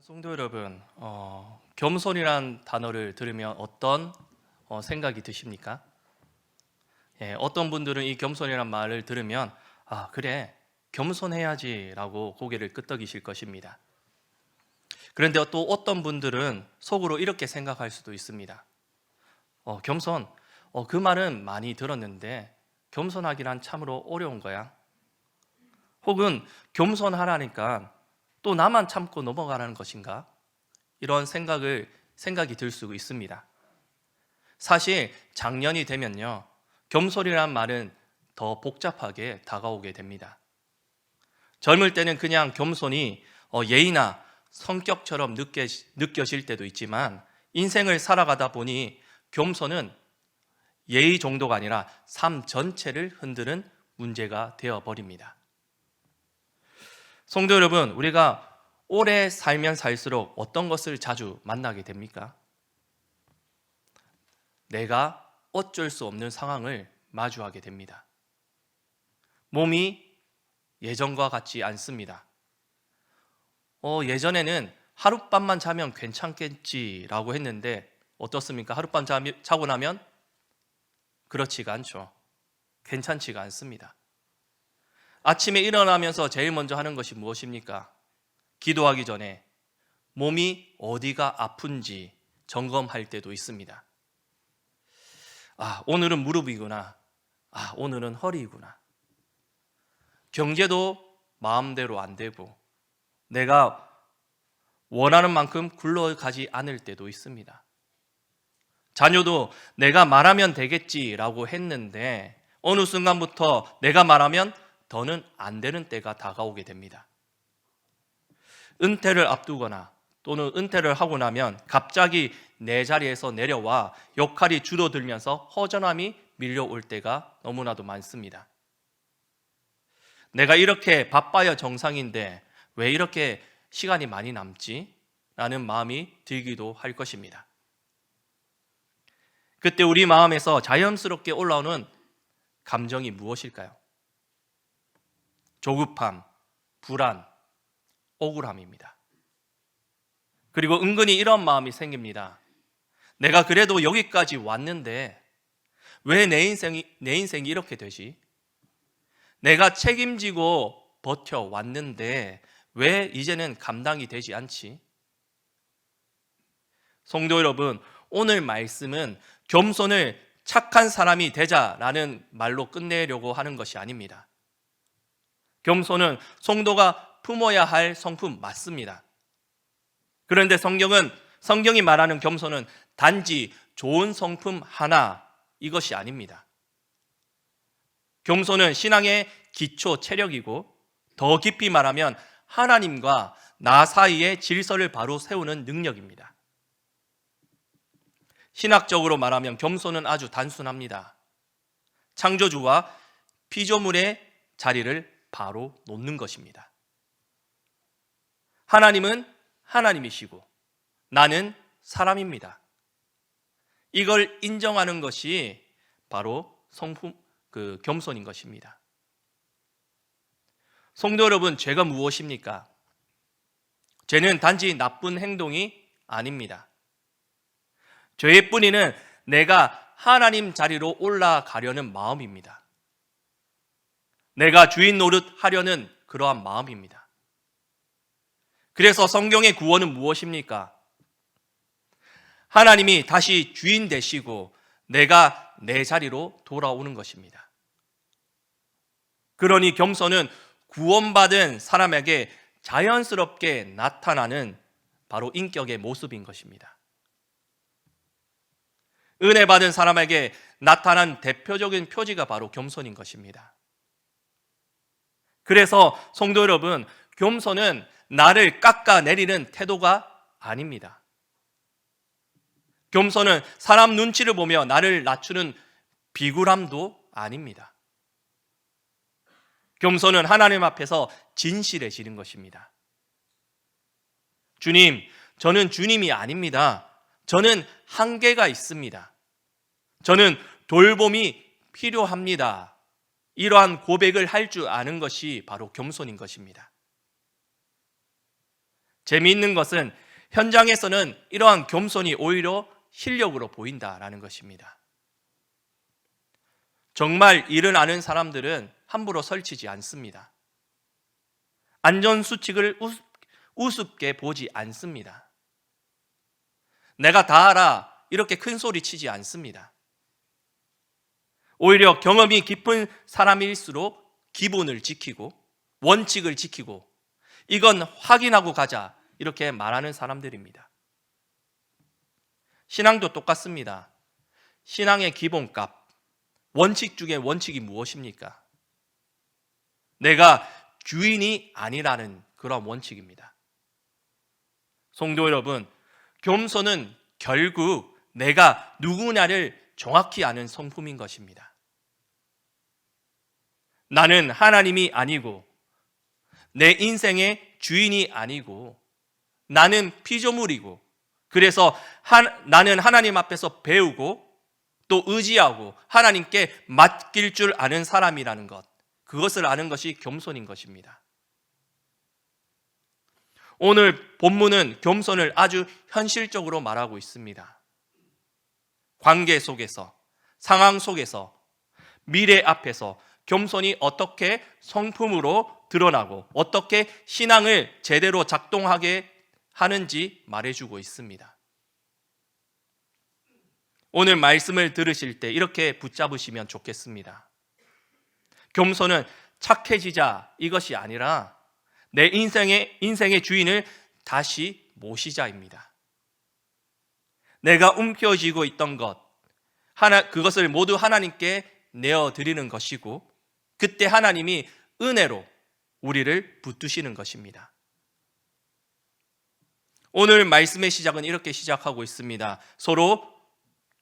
성도 여러분, 겸손이란 단어를 들으면 어떤 생각이 드십니까? 어떤 분들은 이 겸손이란 말을 들으면 그래, 겸손해야지라고 고개를 끄덕이실 것입니다. 그런데 또 어떤 분들은 속으로 이렇게 생각할 수도 있습니다. 겸손, 그 말은 많이 들었는데 겸손하기란 참으로 어려운 거야. 혹은 겸손하라니까 또 나만 참고 넘어가라는 것인가? 이런 생각이 들 수 있습니다. 사실 작년이 되면요, 겸손이란 말은 더 복잡하게 다가오게 됩니다. 젊을 때는 그냥 겸손이 예의나 성격처럼 느껴질 때도 있지만 인생을 살아가다 보니 겸손은 예의 정도가 아니라 삶 전체를 흔드는 문제가 되어버립니다. 성도 여러분, 우리가 오래 살면 살수록 어떤 것을 자주 만나게 됩니까? 내가 어쩔 수 없는 상황을 마주하게 됩니다. 몸이 예전과 같지 않습니다. 예전에는 하룻밤만 자면 괜찮겠지라고 했는데 어떻습니까? 하룻밤 자고 나면 그렇지가 않죠. 괜찮지가 않습니다. 아침에 일어나면서 제일 먼저 하는 것이 무엇입니까? 기도하기 전에 몸이 어디가 아픈지 점검할 때도 있습니다. 오늘은 무릎이구나. 오늘은 허리이구나. 경제도 마음대로 안 되고 내가 원하는 만큼 굴러가지 않을 때도 있습니다. 자녀도 내가 말하면 되겠지라고 했는데 어느 순간부터 내가 말하면 더는 안 되는 때가 다가오게 됩니다. 은퇴를 앞두거나 또는 은퇴를 하고 나면 갑자기 내 자리에서 내려와 역할이 줄어들면서 허전함이 밀려올 때가 너무나도 많습니다. 내가 이렇게 바빠야 정상인데 왜 이렇게 시간이 많이 남지? 라는 마음이 들기도 할 것입니다. 그때 우리 마음에서 자연스럽게 올라오는 감정이 무엇일까요? 조급함, 불안, 억울함입니다. 그리고 은근히 이런 마음이 생깁니다. 내가 그래도 여기까지 왔는데 왜 내 인생이 이렇게 되지? 내가 책임지고 버텨왔는데 왜 이제는 감당이 되지 않지? 성도 여러분, 오늘 말씀은 겸손을 착한 사람이 되자라는 말로 끝내려고 하는 것이 아닙니다. 겸손은 성도가 품어야 할 성품 맞습니다. 그런데 성경이 말하는 겸손은 단지 좋은 성품 하나 이것이 아닙니다. 겸손은 신앙의 기초 체력이고 더 깊이 말하면 하나님과 나 사이의 질서를 바로 세우는 능력입니다. 신학적으로 말하면 겸손은 아주 단순합니다. 창조주와 피조물의 자리를 바로 놓는 것입니다. 하나님은 하나님이시고 나는 사람입니다. 이걸 인정하는 것이 바로 겸손인 것입니다. 성도 여러분, 죄가 무엇입니까? 죄는 단지 나쁜 행동이 아닙니다. 죄의 뿌리는 내가 하나님 자리로 올라가려는 마음입니다. 내가 주인 노릇 하려는 그러한 마음입니다. 그래서 성경의 구원은 무엇입니까? 하나님이 다시 주인 되시고 내가 내 자리로 돌아오는 것입니다. 그러니 겸손은 구원받은 사람에게 자연스럽게 나타나는 바로 인격의 모습인 것입니다. 은혜 받은 사람에게 나타난 대표적인 표지가 바로 겸손인 것입니다. 그래서 성도 여러분, 겸손은 나를 깎아내리는 태도가 아닙니다. 겸손은 사람 눈치를 보며 나를 낮추는 비굴함도 아닙니다. 겸손은 하나님 앞에서 진실해지는 것입니다. 주님, 저는 주님이 아닙니다. 저는 한계가 있습니다. 저는 돌봄이 필요합니다. 이러한 고백을 할 줄 아는 것이 바로 겸손인 것입니다. 재미있는 것은 현장에서는 이러한 겸손이 오히려 실력으로 보인다라는 것입니다. 정말 일을 아는 사람들은 함부로 설치지 않습니다. 안전수칙을 우습게 보지 않습니다. 내가 다 알아 이렇게 큰 소리 치지 않습니다. 오히려 경험이 깊은 사람일수록 기본을 지키고 원칙을 지키고 이건 확인하고 가자 이렇게 말하는 사람들입니다. 신앙도 똑같습니다. 신앙의 기본값, 원칙 중에 원칙이 무엇입니까? 내가 주인이 아니라는 그런 원칙입니다. 성도 여러분, 겸손은 결국 내가 누구냐를 정확히 아는 성품인 것입니다. 나는 하나님이 아니고 내 인생의 주인이 아니고 나는 피조물이고 그래서 나는 하나님 앞에서 배우고 또 의지하고 하나님께 맡길 줄 아는 사람이라는 것, 그것을 아는 것이 겸손인 것입니다. 오늘 본문은 겸손을 아주 현실적으로 말하고 있습니다. 관계 속에서, 상황 속에서, 미래 앞에서 겸손이 어떻게 성품으로 드러나고 어떻게 신앙을 제대로 작동하게 하는지 말해주고 있습니다. 오늘 말씀을 들으실 때 이렇게 붙잡으시면 좋겠습니다. 겸손은 착해지자 이것이 아니라 내 인생의 주인을 다시 모시자입니다. 내가 움켜쥐고 있던 것, 그것을 모두 하나님께 내어드리는 것이고 그때 하나님이 은혜로 우리를 붙드시는 것입니다. 오늘 말씀의 시작은 이렇게 시작하고 있습니다. 서로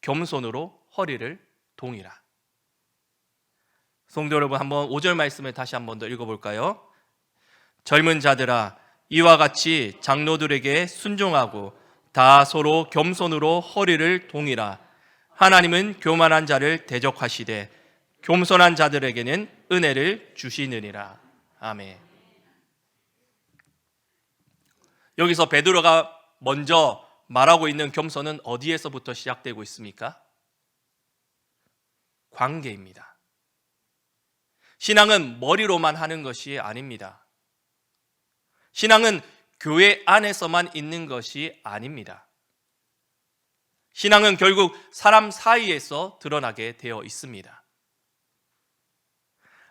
겸손으로 허리를 동이라. 성도 여러분, 한번 5절 말씀을 다시 한번 더 읽어볼까요? 젊은 자들아, 이와 같이 장로들에게 순종하고 다 서로 겸손으로 허리를 동이라. 하나님은 교만한 자를 대적하시되 겸손한 자들에게는 은혜를 주시느니라. 아멘. 여기서 베드로가 먼저 말하고 있는 겸손은 어디에서부터 시작되고 있습니까? 관계입니다. 신앙은 머리로만 하는 것이 아닙니다. 신앙은 교회 안에서만 있는 것이 아닙니다. 신앙은 결국 사람 사이에서 드러나게 되어 있습니다.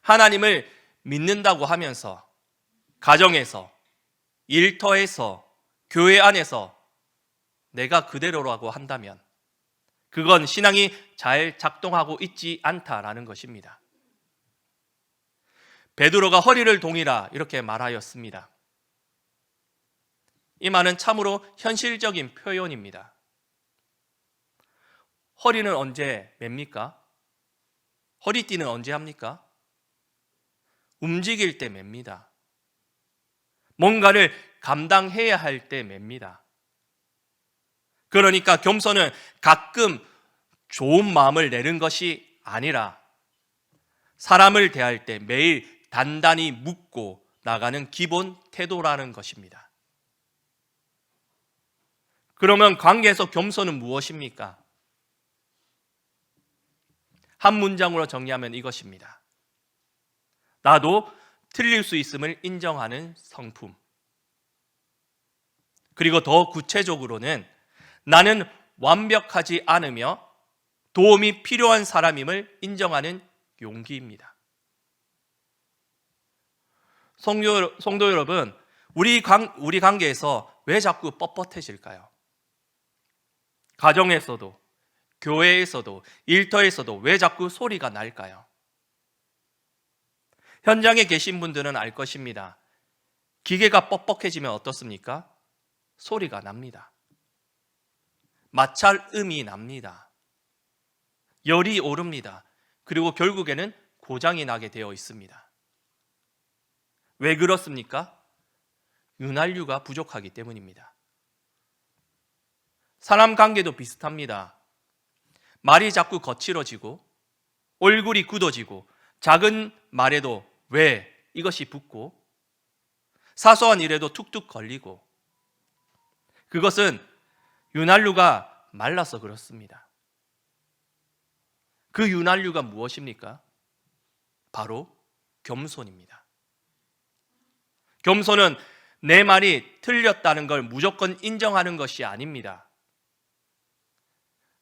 하나님을 믿는다고 하면서 가정에서, 일터에서, 교회 안에서 내가 그대로라고 한다면 그건 신앙이 잘 작동하고 있지 않다라는 것입니다. 베드로가 허리를 동이라 이렇게 말하였습니다. 이 말은 참으로 현실적인 표현입니다. 허리는 언제 맵니까? 허리띠는 언제 합니까? 움직일 때 맵니다. 뭔가를 감당해야 할 때 맵니다. 그러니까 겸손은 가끔 좋은 마음을 내는 것이 아니라 사람을 대할 때 매일 단단히 묻고 나가는 기본 태도라는 것입니다. 그러면 관계에서 겸손은 무엇입니까? 한 문장으로 정리하면 이것입니다. 나도 틀릴 수 있음을 인정하는 성품. 그리고 더 구체적으로는 나는 완벽하지 않으며 도움이 필요한 사람임을 인정하는 용기입니다. 성도 여러분, 우리 관계에서 왜 자꾸 뻣뻣해질까요? 가정에서도, 교회에서도, 일터에서도 왜 자꾸 소리가 날까요? 현장에 계신 분들은 알 것입니다. 기계가 뻑뻑해지면 어떻습니까? 소리가 납니다. 마찰음이 납니다. 열이 오릅니다. 그리고 결국에는 고장이 나게 되어 있습니다. 왜 그렇습니까? 윤활유가 부족하기 때문입니다. 사람 관계도 비슷합니다. 말이 자꾸 거칠어지고 얼굴이 굳어지고 작은 말에도 왜 이것이 붙고 사소한 일에도 툭툭 걸리고 그것은 윤활유가 말라서 그렇습니다. 그 윤활유가 무엇입니까? 바로 겸손입니다. 겸손은 내 말이 틀렸다는 걸 무조건 인정하는 것이 아닙니다.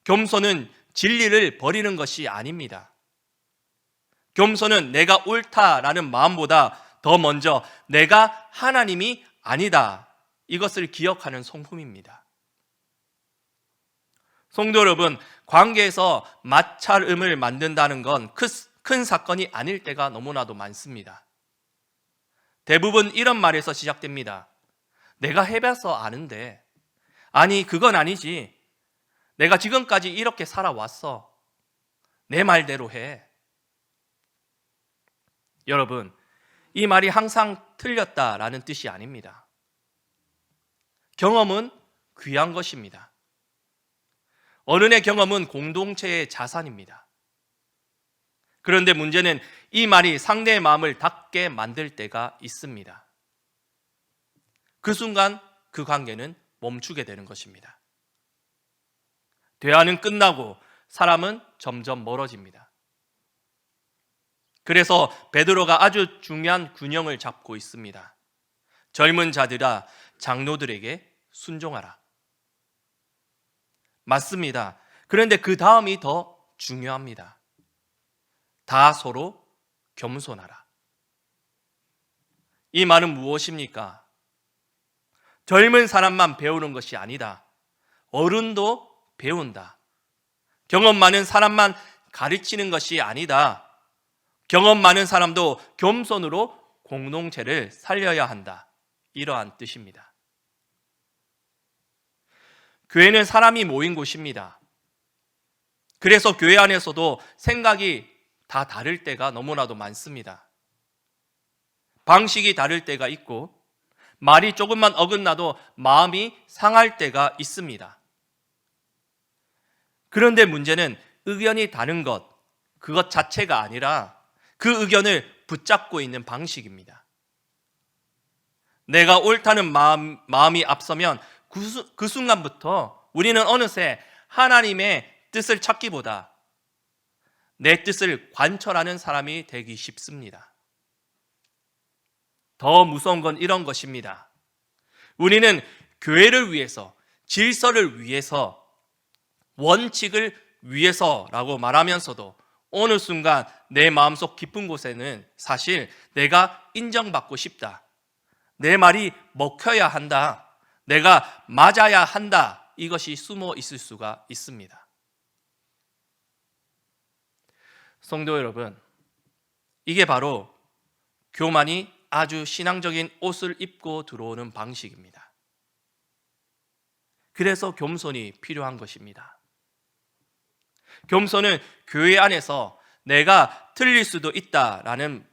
겸손은 진리를 버리는 것이 아닙니다. 겸손은 내가 옳다라는 마음보다 더 먼저 내가 하나님이 아니다, 이것을 기억하는 성품입니다. 성도 여러분, 관계에서 마찰음을 만든다는 건 큰 사건이 아닐 때가 너무나도 많습니다. 대부분 이런 말에서 시작됩니다. 내가 해봐서 아는데, 아니 그건 아니지, 내가 지금까지 이렇게 살아왔어, 내 말대로 해. 여러분, 이 말이 항상 틀렸다라는 뜻이 아닙니다. 경험은 귀한 것입니다. 어른의 경험은 공동체의 자산입니다. 그런데 문제는 이 말이 상대의 마음을 닫게 만들 때가 있습니다. 그 순간 그 관계는 멈추게 되는 것입니다. 대화는 끝나고 사람은 점점 멀어집니다. 그래서 베드로가 아주 중요한 균형을 잡고 있습니다. 젊은 자들아, 장로들에게 순종하라. 맞습니다. 그런데 그 다음이 더 중요합니다. 다 서로 겸손하라. 이 말은 무엇입니까? 젊은 사람만 배우는 것이 아니다. 어른도 배운다. 경험 많은 사람만 가르치는 것이 아니다. 경험 많은 사람도 겸손으로 공동체를 살려야 한다. 이러한 뜻입니다. 교회는 사람이 모인 곳입니다. 그래서 교회 안에서도 생각이 다 다를 때가 너무나도 많습니다. 방식이 다를 때가 있고, 말이 조금만 어긋나도 마음이 상할 때가 있습니다. 그런데 문제는 의견이 다른 것, 그것 자체가 아니라 그 의견을 붙잡고 있는 방식입니다. 내가 옳다는 마음이 앞서면 그 순간부터 우리는 어느새 하나님의 뜻을 찾기보다 내 뜻을 관철하는 사람이 되기 쉽습니다. 더 무서운 건 이런 것입니다. 우리는 교회를 위해서, 질서를 위해서, 원칙을 위해서라고 말하면서도 어느 순간 내 마음속 깊은 곳에는 사실 내가 인정받고 싶다, 내 말이 먹혀야 한다, 내가 맞아야 한다, 이것이 숨어 있을 수가 있습니다. 성도 여러분, 이게 바로 교만이 아주 신앙적인 옷을 입고 들어오는 방식입니다. 그래서 겸손이 필요한 것입니다. 겸손은 교회 안에서 내가 틀릴 수도 있다라는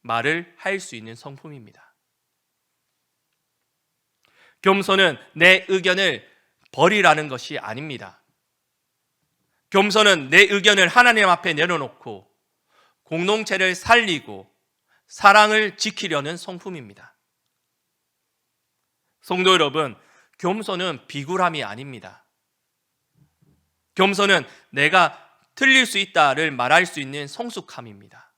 말을 할 수 있는 성품입니다. 겸손은 내 의견을 버리라는 것이 아닙니다. 겸손은 내 의견을 하나님 앞에 내려놓고 공동체를 살리고 사랑을 지키려는 성품입니다. 성도 여러분, 겸손은 비굴함이 아닙니다. 겸손은 내가 틀릴 수 있다를 말할 수 있는 성숙함입니다.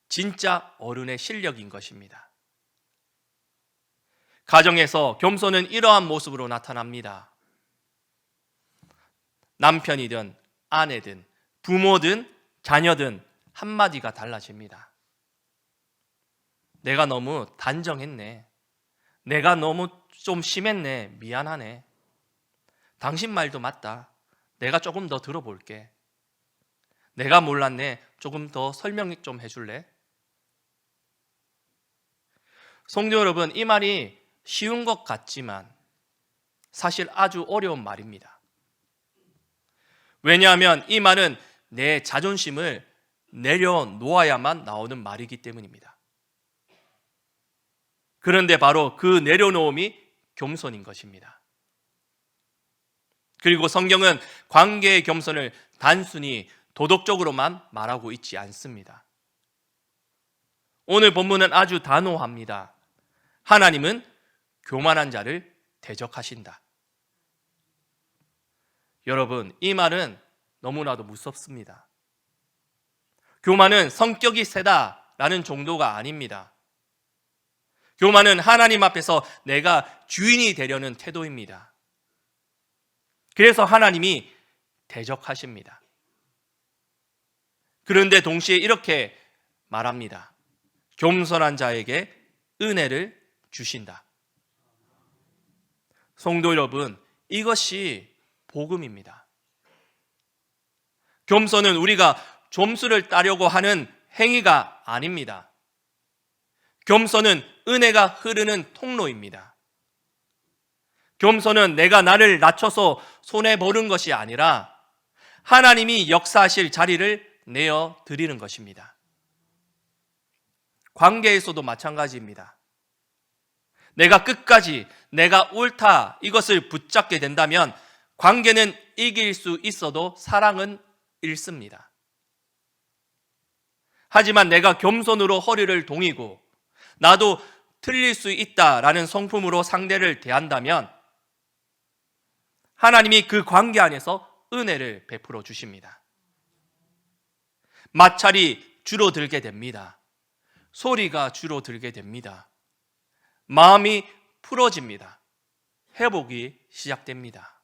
진짜 어른의 실력인 것입니다. 가정에서 겸손은 이러한 모습으로 나타납니다. 남편이든 아내든 부모든 자녀든 한마디가 달라집니다. 내가 너무 단정했네. 내가 너무 좀 심했네. 미안하네. 당신 말도 맞다. 내가 조금 더 들어볼게. 내가 몰랐네. 조금 더 설명 좀 해줄래? 성도 여러분, 이 말이 쉬운 것 같지만 사실 아주 어려운 말입니다. 왜냐하면 이 말은 내 자존심을 내려놓아야만 나오는 말이기 때문입니다. 그런데 바로 그 내려놓음이 겸손인 것입니다. 그리고 성경은 관계의 겸손을 단순히 도덕적으로만 말하고 있지 않습니다. 오늘 본문은 아주 단호합니다. 하나님은 교만한 자를 대적하신다. 여러분, 이 말은 너무나도 무섭습니다. 교만은 성격이 세다라는 정도가 아닙니다. 교만은 하나님 앞에서 내가 주인이 되려는 태도입니다. 그래서 하나님이 대적하십니다. 그런데 동시에 이렇게 말합니다. 겸손한 자에게 은혜를 주신다. 성도 여러분, 이것이 복음입니다. 겸손은 우리가 점수를 따려고 하는 행위가 아닙니다. 겸손은 은혜가 흐르는 통로입니다. 겸손은 내가 나를 낮춰서 손해보는 것이 아니라 하나님이 역사하실 자리를 내어 드리는 것입니다. 관계에서도 마찬가지입니다. 내가 끝까지 내가 옳다 이것을 붙잡게 된다면 관계는 이길 수 있어도 사랑은 잃습니다. 하지만 내가 겸손으로 허리를 동이고 나도 틀릴 수 있다라는 성품으로 상대를 대한다면 하나님이 그 관계 안에서 은혜를 베풀어 주십니다. 마찰이 줄어들게 됩니다. 소리가 줄어들게 됩니다. 마음이 풀어집니다. 회복이 시작됩니다.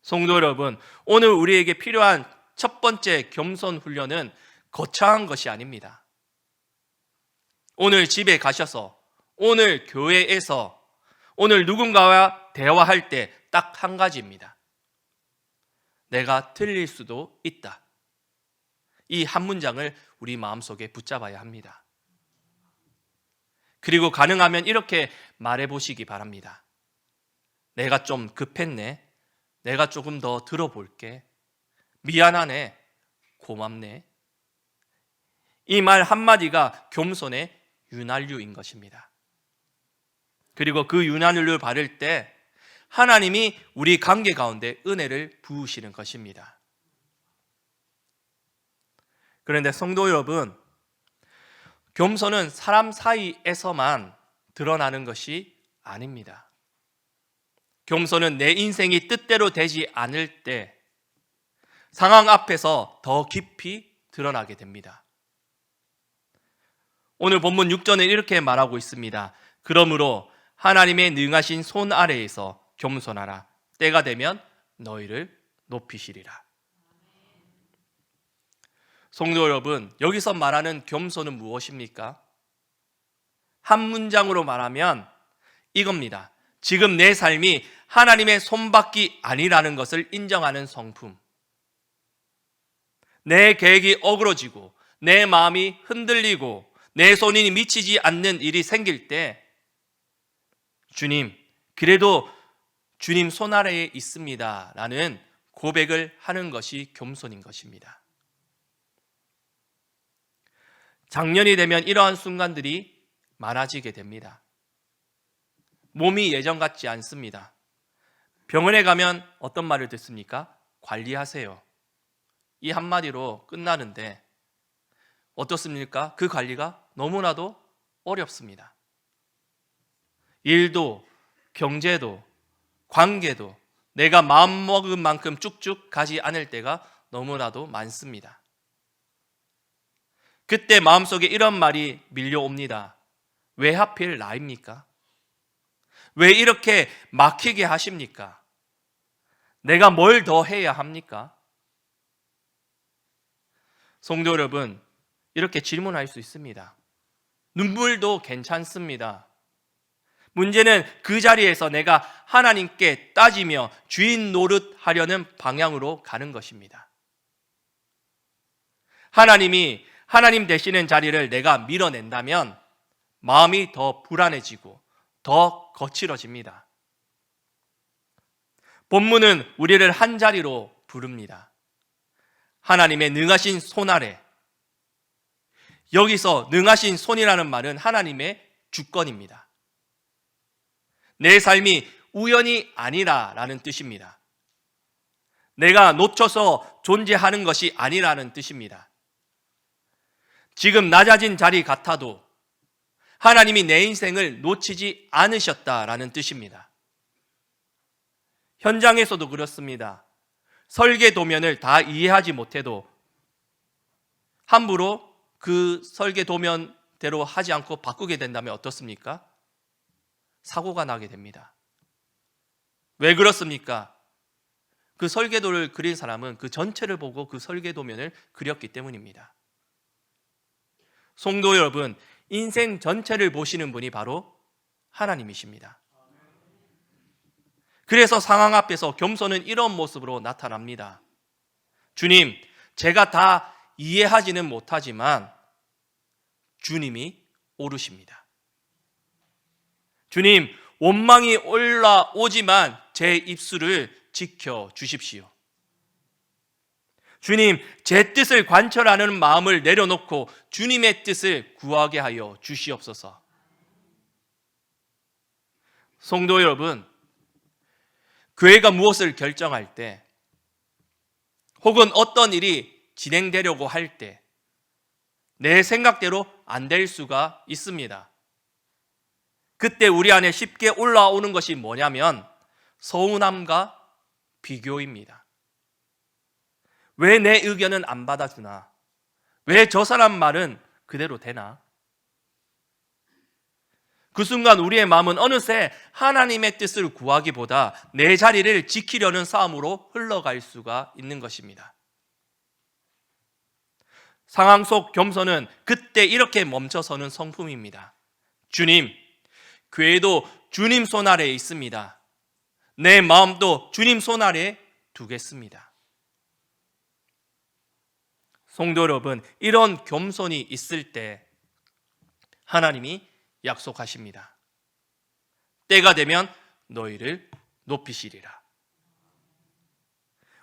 성도 여러분, 오늘 우리에게 필요한 첫 번째 겸손 훈련은 거창한 것이 아닙니다. 오늘 집에 가셔서, 오늘 교회에서, 오늘 누군가와 대화할 때 딱 한 가지입니다. 내가 틀릴 수도 있다. 이 한 문장을 우리 마음속에 붙잡아야 합니다. 그리고 가능하면 이렇게 말해 보시기 바랍니다. 내가 좀 급했네. 내가 조금 더 들어볼게. 미안하네. 고맙네. 이 말 한마디가 겸손의 윤활유인 것입니다. 그리고 그 윤활유를 바를 때 하나님이 우리 관계 가운데 은혜를 부으시는 것입니다. 그런데 성도 여러분, 겸손은 사람 사이에서만 드러나는 것이 아닙니다. 겸손은 내 인생이 뜻대로 되지 않을 때 상황 앞에서 더 깊이 드러나게 됩니다. 오늘 본문 6절은 이렇게 말하고 있습니다. 그러므로 하나님의 능하신 손 아래에서 겸손하라. 때가 되면 너희를 높이시리라. 성도 여러분, 여기서 말하는 겸손은 무엇입니까? 한 문장으로 말하면 이겁니다. 지금 내 삶이 하나님의 손밖이 아니라는 것을 인정하는 성품. 내 계획이 어그러지고 내 마음이 흔들리고 내 손이 미치지 않는 일이 생길 때 주님, 그래도 주님 손 아래에 있습니다 라는 고백을 하는 것이 겸손인 것입니다. 작년이 되면 이러한 순간들이 많아지게 됩니다. 몸이 예전 같지 않습니다. 병원에 가면 어떤 말을 듣습니까? 관리하세요. 이 한마디로 끝나는데 어떻습니까? 그 관리가 너무나도 어렵습니다. 일도, 경제도, 관계도 내가 마음먹은 만큼 쭉쭉 가지 않을 때가 너무나도 많습니다. 그때 마음속에 이런 말이 밀려옵니다. 왜 하필 나입니까? 왜 이렇게 막히게 하십니까? 내가 뭘 더 해야 합니까? 성도 여러분, 이렇게 질문할 수 있습니다. 눈물도 괜찮습니다. 문제는 그 자리에서 내가 하나님께 따지며 주인 노릇하려는 방향으로 가는 것입니다. 하나님이 하나님 되시는 자리를 내가 밀어낸다면 마음이 더 불안해지고 더 거칠어집니다. 본문은 우리를 한 자리로 부릅니다. 하나님의 능하신 손 아래. 여기서 능하신 손이라는 말은 하나님의 주권입니다. 내 삶이 우연이 아니라라는 뜻입니다. 내가 놓쳐서 존재하는 것이 아니라는 뜻입니다. 지금 낮아진 자리 같아도 하나님이 내 인생을 놓치지 않으셨다라는 뜻입니다. 현장에서도 그렇습니다. 설계 도면을 다 이해하지 못해도 함부로 그 설계 도면대로 하지 않고 바꾸게 된다면 어떻습니까? 사고가 나게 됩니다. 왜 그렇습니까? 그 설계도를 그린 사람은 그 전체를 보고 그 설계도면을 그렸기 때문입니다. 성도 여러분, 인생 전체를 보시는 분이 바로 하나님이십니다. 그래서 상황 앞에서 겸손은 이런 모습으로 나타납니다. 주님, 제가 다 이해하지는 못하지만 주님이 오르십니다. 주님, 원망이 올라오지만 제 입술을 지켜 주십시오. 주님, 제 뜻을 관철하는 마음을 내려놓고 주님의 뜻을 구하게 하여 주시옵소서. 성도 여러분, 교회가 무엇을 결정할 때 혹은 어떤 일이 진행되려고 할 때 내 생각대로 안 될 수가 있습니다. 그때 우리 안에 쉽게 올라오는 것이 뭐냐면 서운함과 비교입니다. 왜 내 의견은 안 받아주나? 왜 저 사람 말은 그대로 되나? 그 순간 우리의 마음은 어느새 하나님의 뜻을 구하기보다 내 자리를 지키려는 싸움으로 흘러갈 수가 있는 것입니다. 상황 속 겸손은 그때 이렇게 멈춰서는 성품입니다. 주님, 교회도 주님 손 아래에 있습니다. 내 마음도 주님 손 아래에 두겠습니다. 성도 여러분, 이런 겸손이 있을 때 하나님이 약속하십니다. 때가 되면 너희를 높이시리라.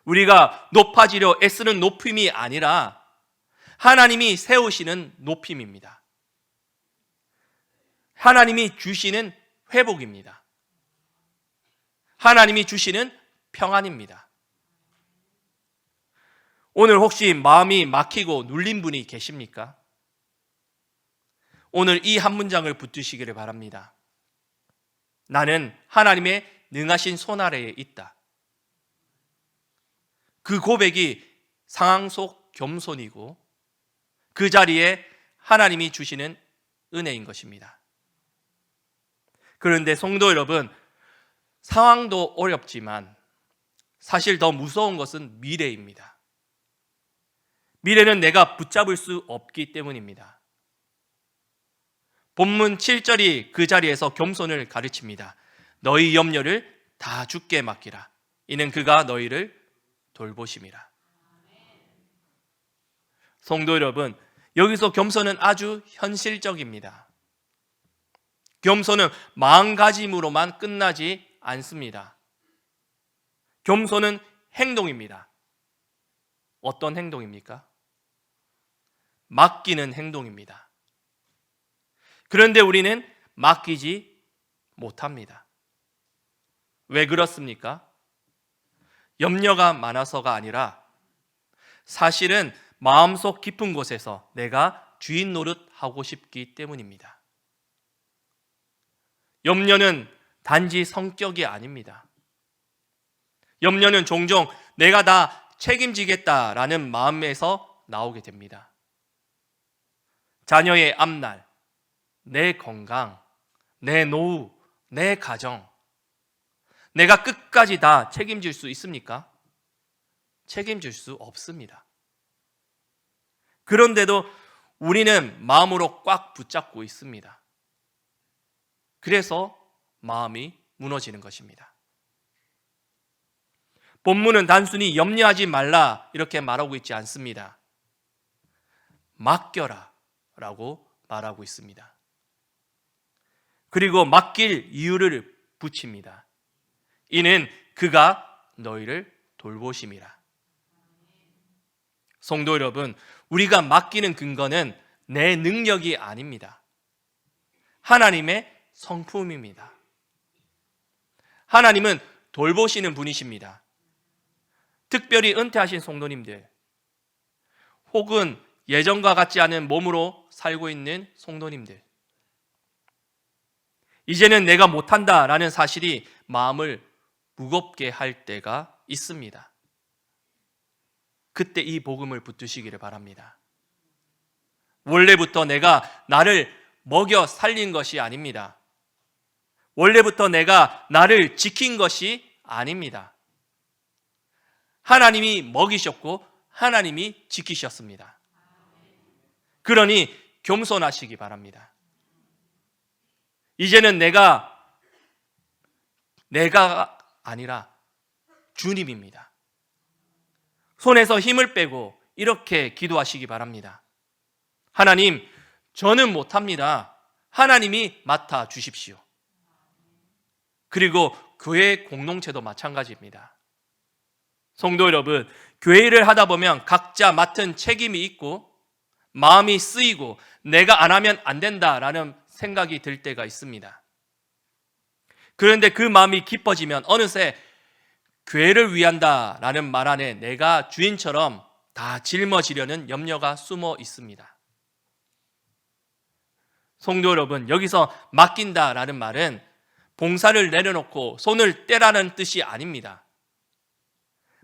우리가 높아지려 애쓰는 높임이 아니라 하나님이 세우시는 높임입니다. 하나님이 주시는 회복입니다. 하나님이 주시는 평안입니다. 오늘 혹시 마음이 막히고 눌린 분이 계십니까? 오늘 이 한 문장을 붙드시기를 바랍니다. 나는 하나님의 능하신 손 아래에 있다. 그 고백이 상황 속 겸손이고 그 자리에 하나님이 주시는 은혜인 것입니다. 그런데 성도 여러분, 상황도 어렵지만 사실 더 무서운 것은 미래입니다. 미래는 내가 붙잡을 수 없기 때문입니다. 본문 7절이 그 자리에서 겸손을 가르칩니다. 너희 염려를 다 주께 맡기라. 이는 그가 너희를 돌보심이라. 성도 여러분, 여기서 겸손은 아주 현실적입니다. 겸손은 마음가짐으로만 끝나지 않습니다. 겸손은 행동입니다. 어떤 행동입니까? 맡기는 행동입니다. 그런데 우리는 맡기지 못합니다. 왜 그렇습니까? 염려가 많아서가 아니라 사실은 마음속 깊은 곳에서 내가 주인 노릇하고 싶기 때문입니다. 염려는 단지 성격이 아닙니다. 염려는 종종 내가 다 책임지겠다라는 마음에서 나오게 됩니다. 자녀의 앞날, 내 건강, 내 노후, 내 가정, 내가 끝까지 다 책임질 수 있습니까? 책임질 수 없습니다. 그런데도 우리는 마음으로 꽉 붙잡고 있습니다. 그래서 마음이 무너지는 것입니다. 본문은 단순히 염려하지 말라 이렇게 말하고 있지 않습니다. 맡겨라 라고 말하고 있습니다. 그리고 맡길 이유를 붙입니다. 이는 그가 너희를 돌보심이라. 성도 여러분, 우리가 맡기는 근거는 내 능력이 아닙니다. 하나님의 성품입니다. 하나님은 돌보시는 분이십니다. 특별히 은퇴하신 성도님들, 혹은 예전과 같지 않은 몸으로 살고 있는 성도님들, 이제는 내가 못한다라는 사실이 마음을 무겁게 할 때가 있습니다. 그때 이 복음을 붙드시기를 바랍니다. 원래부터 내가 나를 먹여 살린 것이 아닙니다. 원래부터 내가 나를 지킨 것이 아닙니다. 하나님이 먹이셨고 하나님이 지키셨습니다. 그러니 겸손하시기 바랍니다. 이제는 내가 아니라 주님입니다. 손에서 힘을 빼고 이렇게 기도하시기 바랍니다. 하나님, 저는 못합니다. 하나님이 맡아 주십시오. 그리고 교회 공동체도 마찬가지입니다. 성도 여러분, 교회를 하다 보면 각자 맡은 책임이 있고 마음이 쓰이고 내가 안 하면 안 된다라는 생각이 들 때가 있습니다. 그런데 그 마음이 깊어지면 어느새 교회를 위한다라는 말 안에 내가 주인처럼 다 짊어지려는 염려가 숨어 있습니다. 성도 여러분, 여기서 맡긴다라는 말은 봉사를 내려놓고 손을 떼라는 뜻이 아닙니다.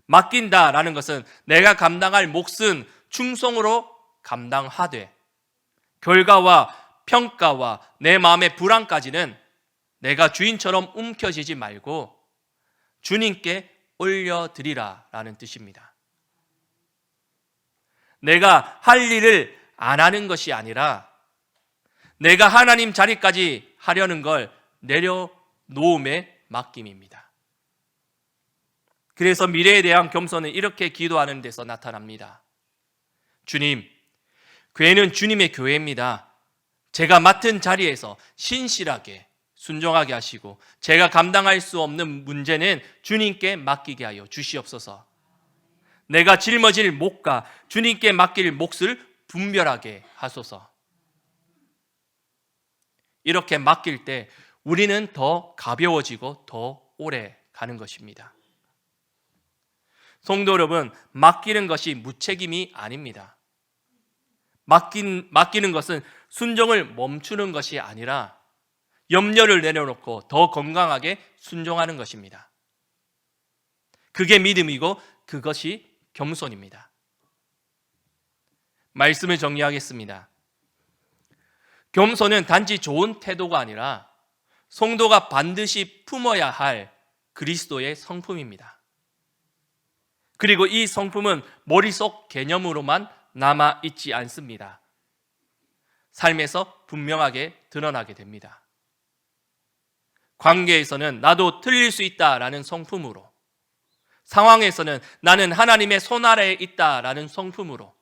맡긴다라는 것은 내가 감당할 몫은 충성으로 감당하되 결과와 평가와 내 마음의 불안까지는 내가 주인처럼 움켜쥐지 말고 주님께 올려드리라 라는 뜻입니다. 내가 할 일을 안 하는 것이 아니라 내가 하나님 자리까지 하려는 걸 내려놓음의 맡김입니다. 그래서 미래에 대한 겸손은 이렇게 기도하는 데서 나타납니다. 주님, 교회는 주님의 교회입니다. 제가 맡은 자리에서 신실하게 순종하게 하시고 제가 감당할 수 없는 문제는 주님께 맡기게 하여 주시옵소서. 내가 짊어질 몫과 주님께 맡길 몫을 분별하게 하소서. 이렇게 맡길 때 우리는 더 가벼워지고 더 오래 가는 것입니다. 성도 여러분, 맡기는 것이 무책임이 아닙니다. 맡기는 것은 순종을 멈추는 것이 아니라 염려를 내려놓고 더 건강하게 순종하는 것입니다. 그게 믿음이고 그것이 겸손입니다. 말씀을 정리하겠습니다. 겸손은 단지 좋은 태도가 아니라 성도가 반드시 품어야 할 그리스도의 성품입니다. 그리고 이 성품은 머릿속 개념으로만 남아있지 않습니다. 삶에서 분명하게 드러나게 됩니다. 관계에서는 나도 틀릴 수 있다라는 성품으로, 상황에서는 나는 하나님의 손 아래에 있다라는 성품으로,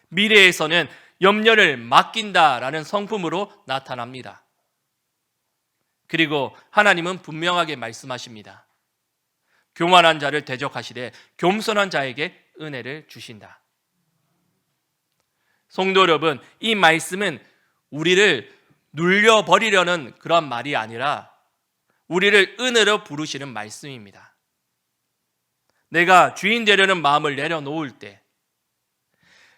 미래에서는 염려를 맡긴다라는 성품으로 나타납니다. 그리고 하나님은 분명하게 말씀하십니다. 교만한 자를 대적하시되 겸손한 자에게 은혜를 주신다. 성도 여러분, 이 말씀은 우리를 눌려버리려는 그런 말이 아니라 우리를 은혜로 부르시는 말씀입니다. 내가 주인 되려는 마음을 내려놓을 때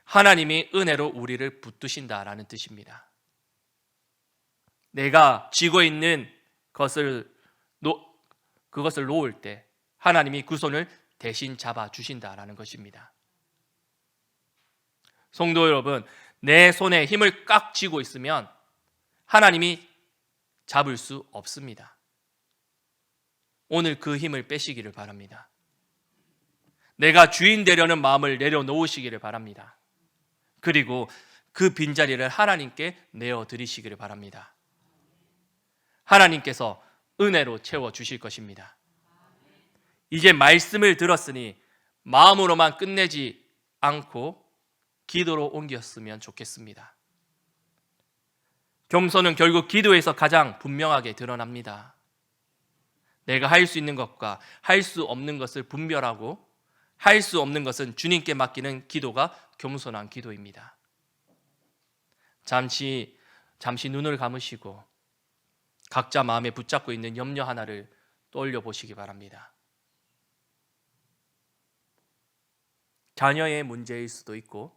하나님이 은혜로 우리를 붙드신다라는 뜻입니다. 내가 쥐고 있는 그것을 놓을 때 하나님이 그 손을 대신 잡아주신다라는 것입니다. 성도 여러분, 내 손에 힘을 꽉 쥐고 있으면 하나님이 잡을 수 없습니다. 오늘 그 힘을 빼시기를 바랍니다. 내가 주인 되려는 마음을 내려놓으시기를 바랍니다. 그리고 그 빈자리를 하나님께 내어드리시기를 바랍니다. 하나님께서 은혜로 채워주실 것입니다. 이제 말씀을 들었으니 마음으로만 끝내지 않고 기도로 옮겼으면 좋겠습니다. 겸손은 결국 기도에서 가장 분명하게 드러납니다. 내가 할 수 있는 것과 할 수 없는 것을 분별하고 할 수 없는 것은 주님께 맡기는 기도가 겸손한 기도입니다. 잠시 눈을 감으시고 각자 마음에 붙잡고 있는 염려 하나를 떠올려 보시기 바랍니다. 자녀의 문제일 수도 있고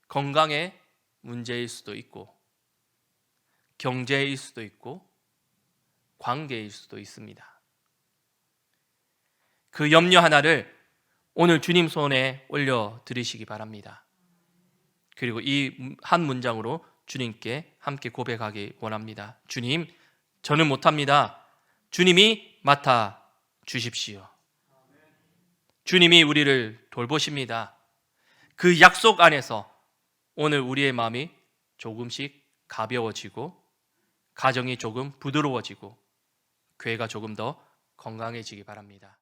건강의 문제일 수도 있고 경제일 수도 있고 관계일 수도 있습니다. 그 염려 하나를 오늘 주님 손에 올려드리시기 바랍니다. 그리고 이 한 문장으로 주님께 함께 고백하기 원합니다. 주님, 저는 못합니다. 주님이 맡아 주십시오. 주님이 우리를 돌보십니다. 그 약속 안에서 오늘 우리의 마음이 조금씩 가벼워지고 가정이 조금 부드러워지고 교회가 조금 더 건강해지기 바랍니다.